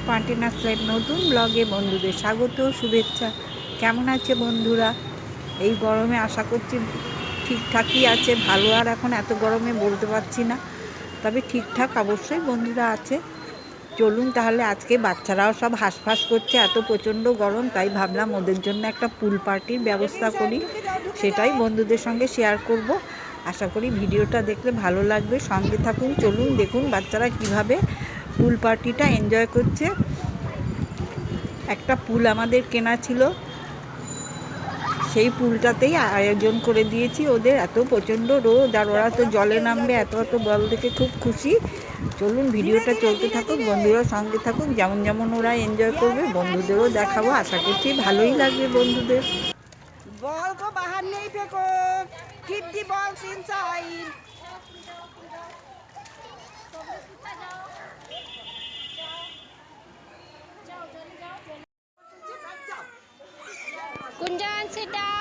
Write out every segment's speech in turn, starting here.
Spontaneous life নতুন ব্লগে বন্ধুদের স্বাগত শুভেচ্ছা। কেমন আছে বন্ধুরা? এই গরমে আশা করছি ঠিকঠাকই আছে, ভালো আর এখন এত গরমে বলতে পারছি না, তবে ঠিকঠাক অবশ্যই বন্ধুরা আছে। চলুন তাহলে, আজকে বাচ্চারাও সব হাঁসফাঁস করছে, এত প্রচণ্ড গরম, তাই ভাবলাম ওদের জন্য একটা পুল পার্টির ব্যবস্থা করি, সেটাই বন্ধুদের সঙ্গে শেয়ার করব। আশা করি ভিডিওটা দেখলে ভালো লাগবে, সঙ্গে থাকুন। চলুন দেখুন বাচ্চারা কিভাবে পুল পার্টিটা এনজয় করছে। একটা পুল আমাদের কেনা ছিল, সেই পুলটাতেই আয়োজন করে দিয়েছি ওদের। এত প্রচণ্ড রোদ, আর ওরা তো জলে নামবে, এত জল দেখে খুব খুশি। চলুন ভিডিওটা চলতে থাকুক, বন্ধুরা সঙ্গে থাকুক। যেমন যেমন ওরা এনজয় করবে বন্ধুদেরও দেখাবো, আশা করছি ভালোই লাগবে বন্ধুদের। বল को बाहर नहीं फेंको, keep the balls inside।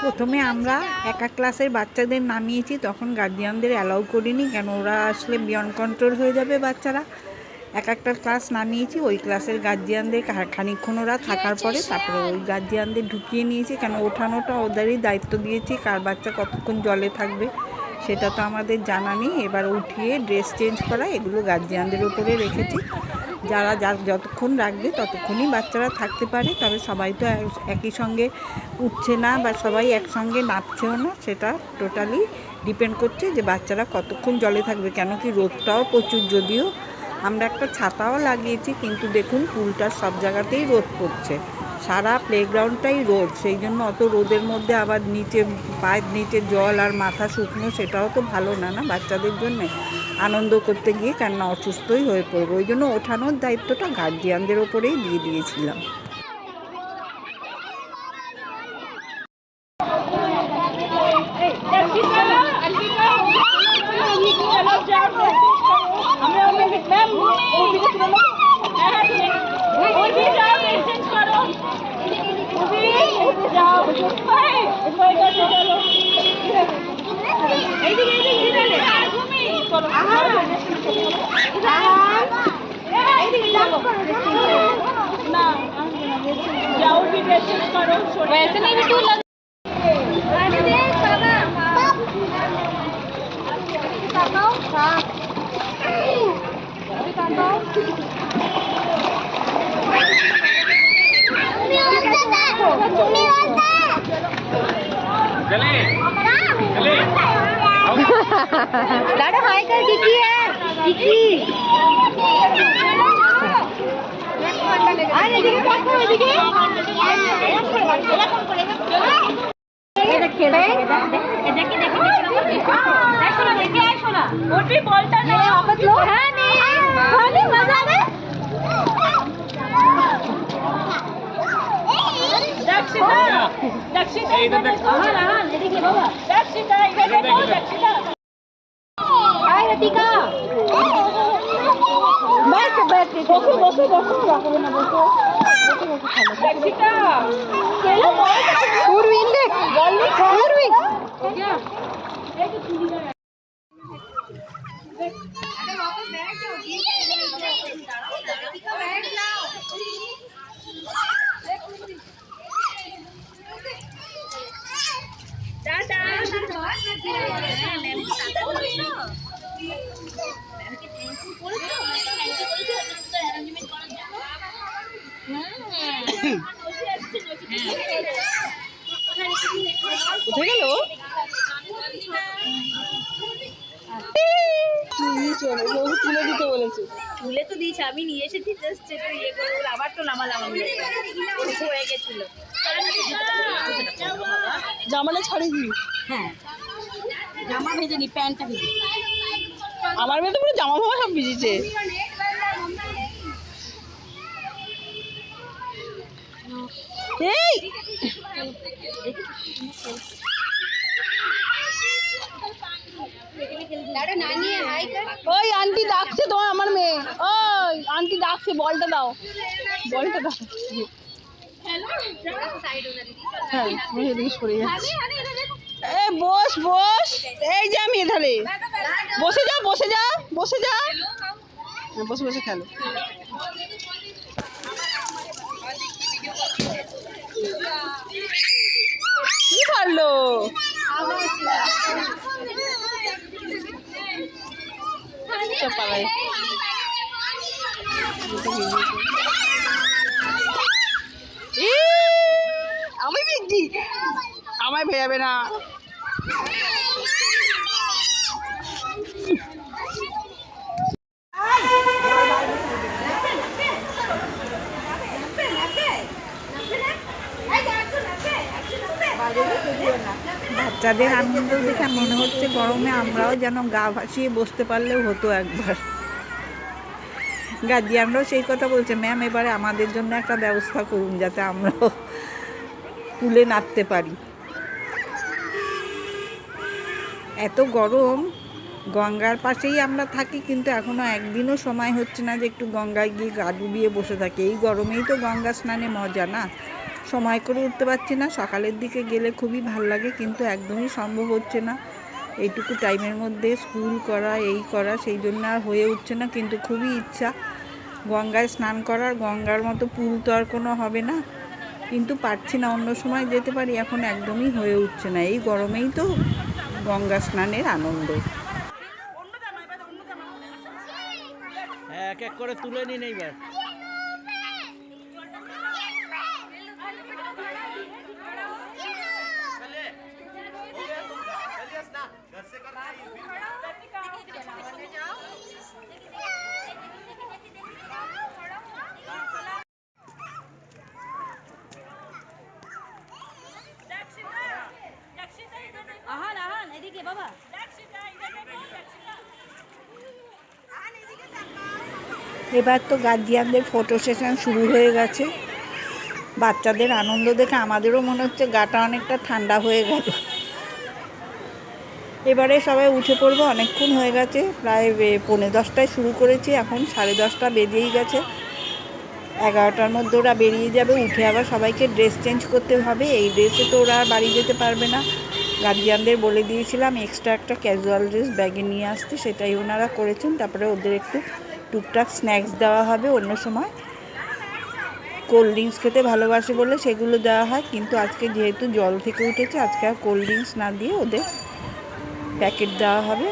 প্রথমে আমরা একা ক্লাসের বাচ্চাদের নামিয়েছি, তখন গার্জিয়ানদের অ্যালাউ করিনি, কেন ওরা আসলে বিয়ন্ড কন্ট্রোল হয়ে যাবে বাচ্চারা। এক একটা ক্লাস নামিয়েছি, ওই ক্লাসের গার্জিয়ানদের খানিকক্ষণ ওরা থাকার পরে তারপরে ওই গার্জিয়ানদের ঢুকিয়ে নিয়েছি, কেন ওঠানোটা ওদেরই দায়িত্ব দিয়েছি। কার বাচ্চা কতক্ষণ জলে থাকবে সেটা তো আমাদের জানা নেই। এবার উঠিয়ে ড্রেস চেঞ্জ করা, এগুলো গার্জিয়ানদের উপরে রেখেছি। যারা যতক্ষণ রাখবে ততক্ষণই বাচ্চারা থাকতে পারে, তবে সবাই তো একই সঙ্গে উঠছে না বা সবাই একসঙ্গে নামছেও না, সেটা টোটালি ডিপেন্ড করছে যে বাচ্চারা কতক্ষণ জলে থাকবে। কেন কি রোদটাও প্রচুর, যদিও আমরা একটা ছাতাও লাগিয়েছি, কিন্তু দেখুন পুলটার সব জায়গাতেই রোদ পড়ছে, সারা প্লেগ্রাউন্ডটাই রোদ। সেই জন্য অত রোদের মধ্যে আবার নিচে পায়ের নিচে জল আর মাথা শুকনো, সেটাও তো ভালো না না বাচ্চাদের জন্যে। আনন্দ করতে গিয়ে কেননা অসুস্থই হয়ে পড়বে, ওই জন্য ওঠানোর দায়িত্বটা গার্জিয়ানদের ওপরেই দিয়ে দিয়েছিলাম। वैसे नहीं भी तू लग लाडो हाय कर किकी है किकी आ एदिকে দেখো এদিকে এই দেখে দেখে দেখো না দেখে আইছো না ওটি বলটা না वापस लो হ্যাঁ নে খালি মজা রে দক্ষিণা দক্ষিণা এই দেখো হ্যাঁ এদিকে বাবা দক্ষিণা এই দেখো দক্ষিণা আয় রতিকা बैठ बैठ बसो बसो बसो রাখবে না বসো বসো বসো খালো দক্ষিণা চলো পূর্বিন দেখ বললি পূর্বিন क्या এই তো চুড়ি গায় আরে वापस बैठ जाओ दाঁড়াও रतिका बैठ जाओ टाटा मैम को टाटा बोलो मैम के थैंक यू बोलो थैंक यू बोलो तो अरेंजमेंट করার জন্য কোথায় গেল তুলে দিতে বলেছে তুলে তো দিয়েছে আমি নিয়ে এসেছি জাস্ট একটু ইয়ে করে আবার তো নামালাম আমি হয়ে গেছিল জামাটা ছাড়ি দি হ্যাঁ জামা ভেজে নি প্যান্টটা ভেজে আমার মেয়ে তো পুরো জামা ফামা সব ভিজেছে এই ওই আন্টি ডাকছে তোমার আমার মেয়ে ওই আন্টি ডাকছে বলটা দাও বলটা দাও হ্যাঁ এদিকে সরে যাচ্ছে এ বস বস এই যে আমি এধারে বসে যা বসে যা বসে যা বসে বসে খেলো কি পারলো আমি দেখছি আমায় ভেজাবে না। বাচ্চাদের আনন্দ দেখে মনে হচ্ছে গরমে আমরাও যেন গা ভাসিয়ে বসতে পারলেও হতো একবার। গার্জিয়ানরাও সেই কথা বলছে, ম্যাম এবারে আমাদের জন্য একটা ব্যবস্থা করুন যাতে আমরাও তুলে নাচতে পারি। এত গরম, গঙ্গার পাশেই আমরা থাকি কিন্তু এখনও একদিনও সময় হচ্ছে না যে একটু গঙ্গায় গিয়ে গা ডুবিয়ে বসে থাকি। এই গরমেই তো গঙ্গা স্নানে মজা না, সময় করে উঠতে পারছি না। সকালের দিকে গেলে খুবই ভাল লাগে কিন্তু একদমই সম্ভব হচ্ছে না এইটুকু টাইমের মধ্যে স্কুল করা, এই করা, সেই জন্য আর হয়ে উঠছে না। কিন্তু খুবই ইচ্ছা গঙ্গায় স্নান করার। গঙ্গার মতো পুল তো আর কোনো হবে না, কিন্তু পারছি না। অন্য সময় যেতে পারি, এখন একদমই হয়ে উঠছে না। এই গরমেই তো গঙ্গা স্নানের আনন্দ। এক এক করে তুলে নিন এইবার। এবার তো গার্জিয়ানদের ফটো সেশন শুরু হয়ে গেছে। বাচ্চাদের আনন্দ দেখে আমাদেরও মনে হচ্ছে গাটা অনেকটা ঠান্ডা হয়ে গেল। এবারে সবাই উঠে পড়বো, অনেকক্ষণ হয়ে গেছে, প্রায় 10:45 শুরু করেছি, এখন 10:30 বেজেই গেছে। 11টার মধ্যে ওরা বেরিয়ে যাবে। উঠে আবার সবাইকে ড্রেস চেঞ্জ করতে হবে। এই ড্রেসে তো ওরা আর বাড়ি যেতে পারবে না। গার্জিয়ানদের বলে দিয়েছিলাম এক্সট্রা একটা ক্যাজুয়াল ড্রেস ব্যাগে নিয়ে আসতে, সেটাই ওনারা করেছেন। তারপরে ওদের একটু টুকটাক স্ন্যাক্স দেওয়া হবে। অন্য সময় কোল্ড ড্রিঙ্কস খেতে ভালোবাসে বলে সেগুলো দেওয়া হয়, কিন্তু আজকে যেহেতু জল থেকে উঠেছে, আজকে আর কোল্ড ড্রিঙ্কস না দিয়ে ওদের প্যাকেট দেওয়া হবে।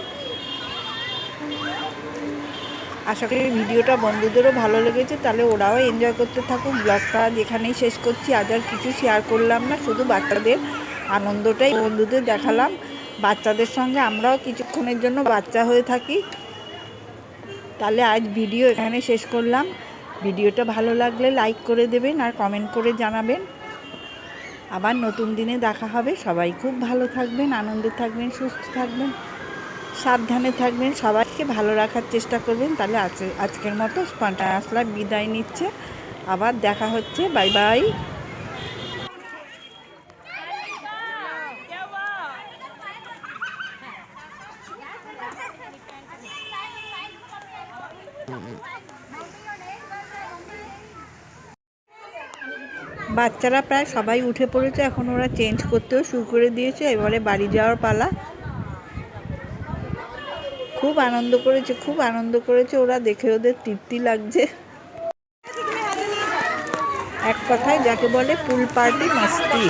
আশা করি ভিডিওটা বন্ধুদেরও ভালো লেগেছে, তাহলে ওরাও এনজয় করতে থাকুক। ব্লগটা যেখানেই শেষ করছি। আজ আর কিছু শেয়ার করলাম না, শুধু বাচ্চাদের আনন্দটাই বন্ধুদের দেখালাম। বাচ্চাদের সঙ্গে আমরাও কিছুক্ষণের জন্য বাচ্চা হয়ে থাকি। তাহলে আজ ভিডিও এখানে শেষ করলাম। ভিডিওটা ভালো লাগলে লাইক করে দেবেন আর কমেন্ট করে জানাবেন। আবার নতুন দিনে দেখা হবে। সবাই খুব ভালো থাকবেন, আনন্দে থাকবেন, সুস্থ থাকবেন, সাবধানে থাকবেন, সবাইকে ভালো রাখার চেষ্টা করবেন। তাহলে আজকের মতো স্পন্টানিয়াস লাইভ বিদায় নিচ্ছে। আবার দেখা হচ্ছে। Bye bye. বাচ্চারা প্রায় সবাই উঠে পড়েছে, এখন ওরা চেঞ্জ করতেও শুরু করে দিয়েছে। এবারে বাড়ি যাওয়ার পালা। খুব আনন্দ করেছে, খুব আনন্দ করেছে ওরা, দেখে ওদের তৃপ্তি লাগছে। এক কথায় যাকে বলে পুল পার্টি মাস্তি।